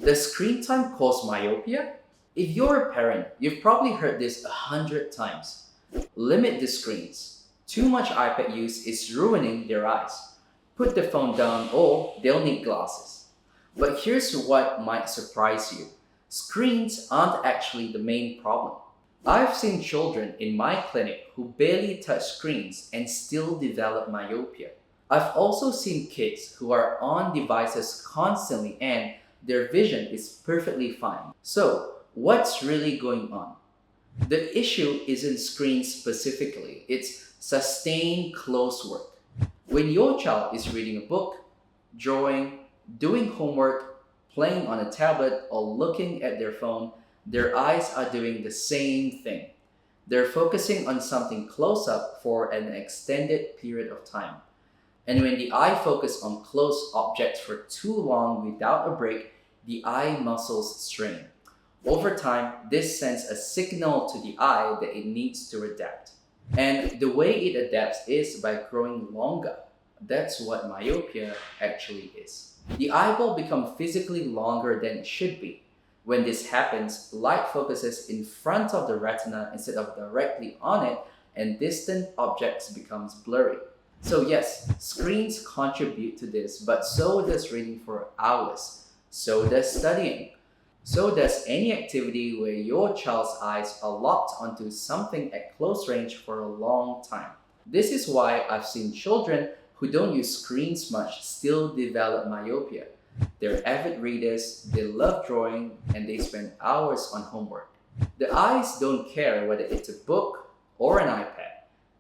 Does screen time cause myopia? If you're a parent, you've probably heard this 100 times. Limit the screens. Too much iPad use is ruining their eyes. Put the phone down or they'll need glasses. But here's what might surprise you. Screens aren't actually the main problem. I've seen children in my clinic who barely touch screens and still develop myopia. I've also seen kids who are on devices constantly and their vision is perfectly fine. So, what's really going on? The issue isn't screens specifically, it's sustained close work. When your child is reading a book, drawing, doing homework, playing on a tablet, or looking at their phone, their eyes are doing the same thing. They're focusing on something close up for an extended period of time. And when the eye focuses on close objects for too long without a break, the eye muscles strain. Over time, this sends a signal to the eye that it needs to adapt. And the way it adapts is by growing longer. That's what myopia actually is. The eyeball becomes physically longer than it should be. When this happens, light focuses in front of the retina instead of directly on it, and distant objects becomes blurry. So yes, screens contribute to this, but so does reading for hours. So does studying. So does any activity where your child's eyes are locked onto something at close range for a long time. This is why I've seen children who don't use screens much still develop myopia. They're avid readers, they love drawing, and they spend hours on homework. The eyes don't care whether it's a book or an iPad.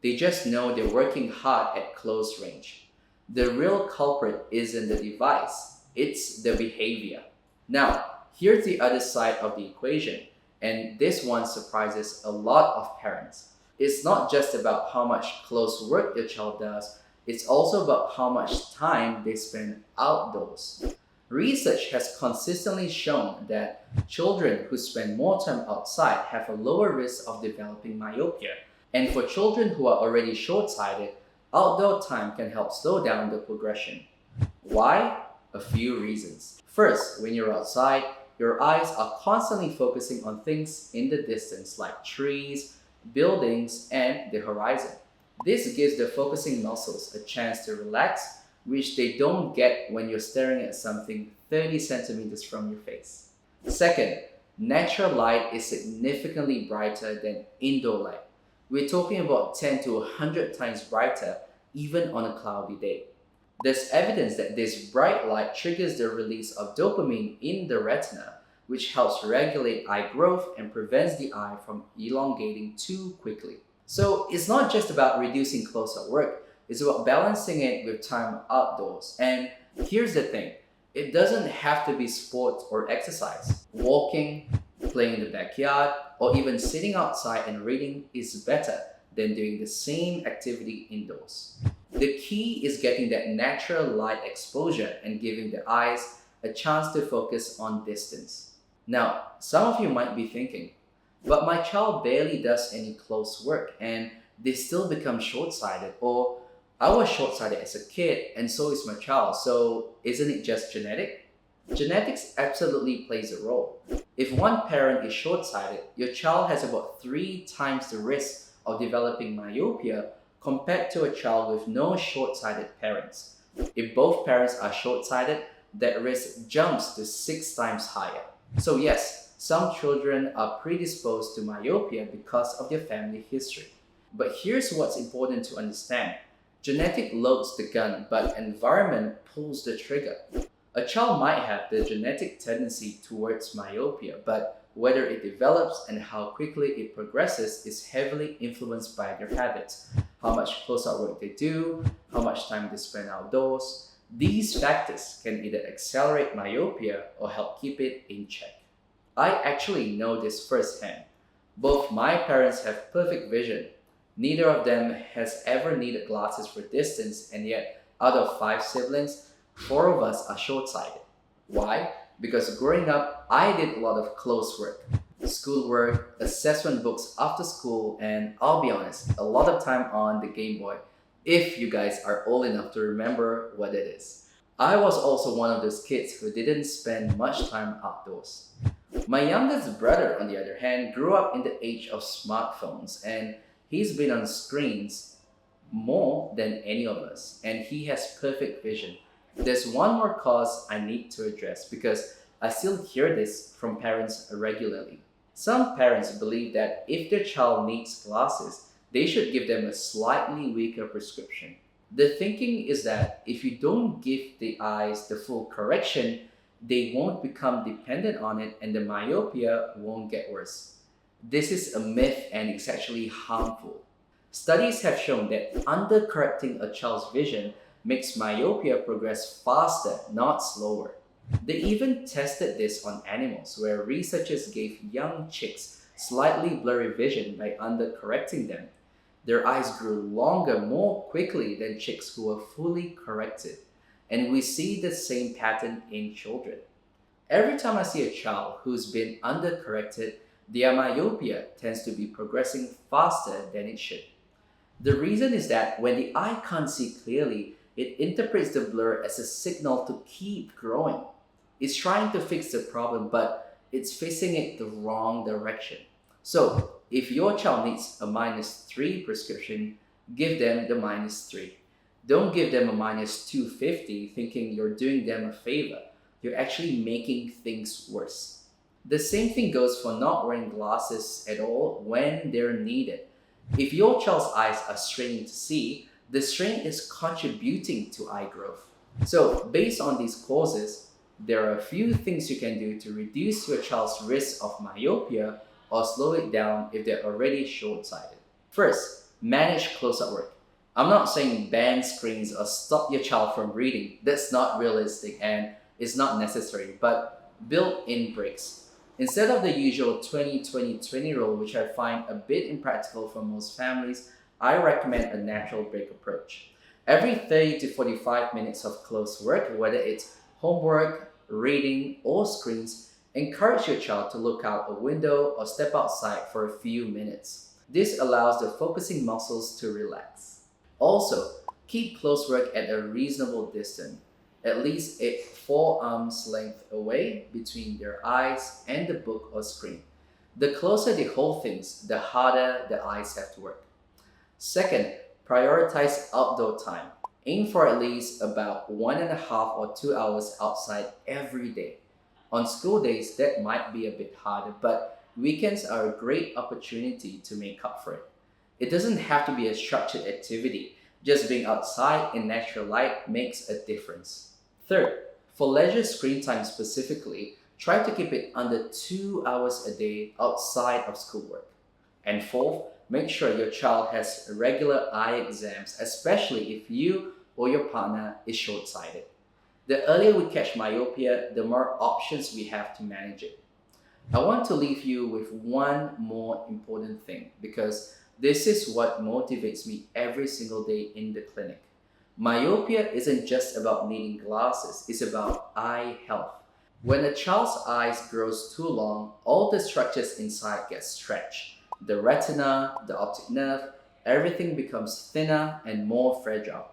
They just know they're working hard at close range. The real culprit isn't the device, it's the behavior. Now, here's the other side of the equation, and this one surprises a lot of parents. It's not just about how much close work your child does, it's also about how much time they spend outdoors. Research has consistently shown that children who spend more time outside have a lower risk of developing myopia. And for children who are already short-sighted, outdoor time can help slow down the progression. Why? A few reasons. First, when you're outside, your eyes are constantly focusing on things in the distance like trees, buildings, and the horizon. This gives the focusing muscles a chance to relax, which they don't get when you're staring at something 30 centimeters from your face. Second, natural light is significantly brighter than indoor light. We're talking about 10 to 100 times brighter even on a cloudy day. There's evidence that this bright light triggers the release of dopamine in the retina, which helps regulate eye growth and prevents the eye from elongating too quickly. So it's not just about reducing close-up work, it's about balancing it with time outdoors. And here's the thing, it doesn't have to be sport or exercise. Walking, playing in the backyard, or even sitting outside and reading is better than doing the same activity indoors. The key is getting that natural light exposure and giving the eyes a chance to focus on distance. Now, some of you might be thinking, but my child barely does any close work and they still become short-sighted, or I was short-sighted as a kid and so is my child, so isn't it just genetic? Genetics absolutely plays a role. If one parent is short-sighted, your child has about 3 times the risk of developing myopia compared to a child with no short-sighted parents. If both parents are short-sighted, that risk jumps to 6 times higher. So yes, some children are predisposed to myopia because of their family history. But here's what's important to understand. Genetic loads the gun, but environment pulls the trigger. A child might have the genetic tendency towards myopia, but whether it develops and how quickly it progresses is heavily influenced by their habits, how much close-up work they do, how much time they spend outdoors. These factors can either accelerate myopia or help keep it in check. I actually know this firsthand. Both my parents have perfect vision. Neither of them has ever needed glasses for distance, and yet out of 5 siblings, 4 of us are short-sighted. Why? Because growing up, I did a lot of close work. Schoolwork, assessment books after school, and I'll be honest, a lot of time on the Game Boy, if you guys are old enough to remember what it is. I was also one of those kids who didn't spend much time outdoors. My youngest brother, on the other hand, grew up in the age of smartphones and he's been on screens more than any of us, and he has perfect vision. There's one more cause I need to address because I still hear this from parents regularly. Some parents believe that if their child needs glasses, they should give them a slightly weaker prescription. The thinking is that if you don't give the eyes the full correction, they won't become dependent on it and the myopia won't get worse. This is a myth and it's actually harmful. Studies have shown that undercorrecting a child's vision makes myopia progress faster, not slower. They even tested this on animals, where researchers gave young chicks slightly blurry vision by undercorrecting them. Their eyes grew longer more quickly than chicks who were fully corrected. And we see the same pattern in children. Every time I see a child who's been undercorrected, their myopia tends to be progressing faster than it should. The reason is that when the eye can't see clearly, it interprets the blur as a signal to keep growing. It's trying to fix the problem, but it's facing it the wrong direction. So, if your child needs a -3 prescription, give them the -3. Don't give them a -250 thinking you're doing them a favor. You're actually making things worse. The same thing goes for not wearing glasses at all when they're needed. If your child's eyes are straining to see, the strain is contributing to eye growth. So, based on these causes, there are a few things you can do to reduce your child's risk of myopia or slow it down if they're already short-sighted. First, manage close-up work. I'm not saying ban screens or stop your child from reading. That's not realistic and it's not necessary, but build in breaks. Instead of the usual 20-20-20 rule, which I find a bit impractical for most families, I recommend a natural break approach. Every 30 to 45 minutes of close work, whether it's homework, reading, or screens, encourage your child to look out a window or step outside for a few minutes. This allows the focusing muscles to relax. Also, keep close work at a reasonable distance, at least a forearm's length away between their eyes and the book or screen. The closer they hold things, the harder the eyes have to work. Second, prioritize outdoor time. Aim for at least about 1.5 or 2 hours outside every day. On school days, that might be a bit harder, but weekends are a great opportunity to make up for it. It doesn't have to be a structured activity. Just being outside in natural light makes a difference. Third, for leisure screen time specifically, try to keep it under 2 hours a day outside of schoolwork. And fourth, make sure your child has regular eye exams, especially if you or your partner is short-sighted. The earlier we catch myopia, the more options we have to manage it. I want to leave you with one more important thing because this is what motivates me every single day in the clinic. Myopia isn't just about needing glasses, it's about eye health. When a child's eyes grows too long, all the structures inside get stretched. The retina, the optic nerve, everything becomes thinner and more fragile.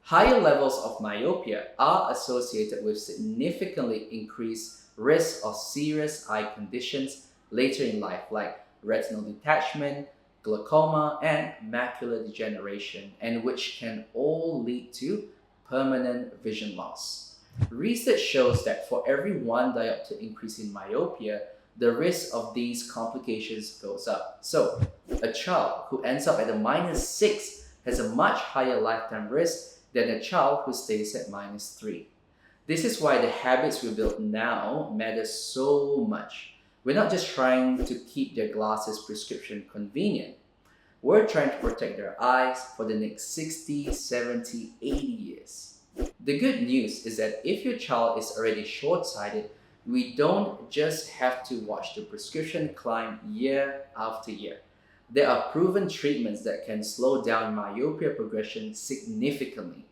Higher levels of myopia are associated with significantly increased risk of serious eye conditions later in life, like retinal detachment, glaucoma, and macular degeneration, and which can all lead to permanent vision loss. Research shows that for every 1 diopter increase in myopia, the risk of these complications goes up. So, a child who ends up at a -6 has a much higher lifetime risk than a child who stays at -3. This is why the habits we build now matter so much. We're not just trying to keep their glasses prescription convenient. We're trying to protect their eyes for the next 60, 70, 80 years. The good news is that if your child is already short-sighted, we don't just have to watch the prescription climb year after year. There are proven treatments that can slow down myopia progression significantly.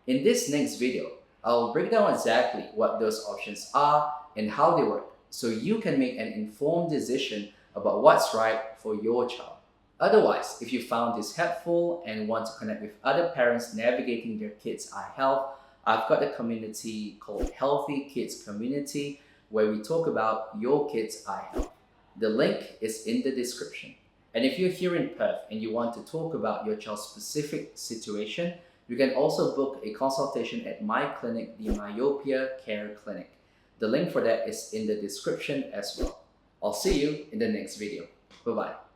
In this next video, I'll break down exactly what those options are and how they work, so you can make an informed decision about what's right for your child. Otherwise, if you found this helpful and want to connect with other parents navigating their kids' eye health, I've got a community called Healthy Kids Community where we talk about your kids' eye health. The link is in the description. And if you're here in Perth and you want to talk about your child's specific situation, you can also book a consultation at my clinic, the Myopia Care Clinic. The link for that is in the description as well. I'll see you in the next video. Bye-bye.